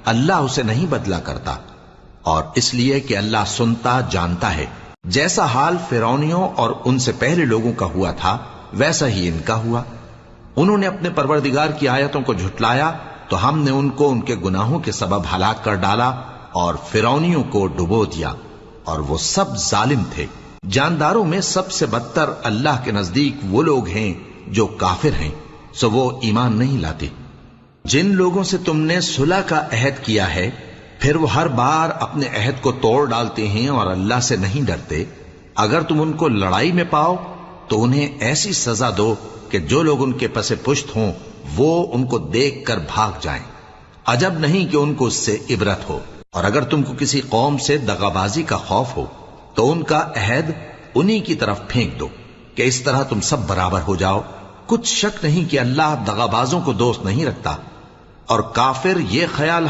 اللہ اسے نہیں بدلا کرتا، اور اس لیے کہ اللہ سنتا جانتا ہے۔ جیسا حال فرعونیوں اور ان سے پہلے لوگوں کا ہوا تھا ویسا ہی ان کا ہوا۔ انہوں نے اپنے پروردگار کی آیتوں کو جھٹلایا تو ہم نے ان کو ان کے گناہوں کے سبب ہلاک کر ڈالا اور فرعونیوں کو ڈبو دیا، اور وہ سب ظالم تھے۔ جانداروں میں سب سے بدتر اللہ کے نزدیک وہ لوگ ہیں جو کافر ہیں، سو وہ ایمان نہیں لاتے۔ جن لوگوں سے تم نے صلح کا عہد کیا ہے پھر وہ ہر بار اپنے عہد کو توڑ ڈالتے ہیں اور اللہ سے نہیں ڈرتے، اگر تم ان کو لڑائی میں پاؤ تو انہیں ایسی سزا دو کہ جو لوگ ان کے پس پشت ہوں وہ ان کو دیکھ کر بھاگ جائیں۔ عجب نہیں کہ ان کو اس سے عبرت ہو۔ اور اگر تم کو کسی قوم سے دغابازی کا خوف ہو تو ان کا عہد انہی کی طرف پھینک دو کہ اس طرح تم سب برابر ہو جاؤ۔ کچھ شک نہیں کہ اللہ دغابازوں کو دوست نہیں رکھتا، اور کافر یہ خیال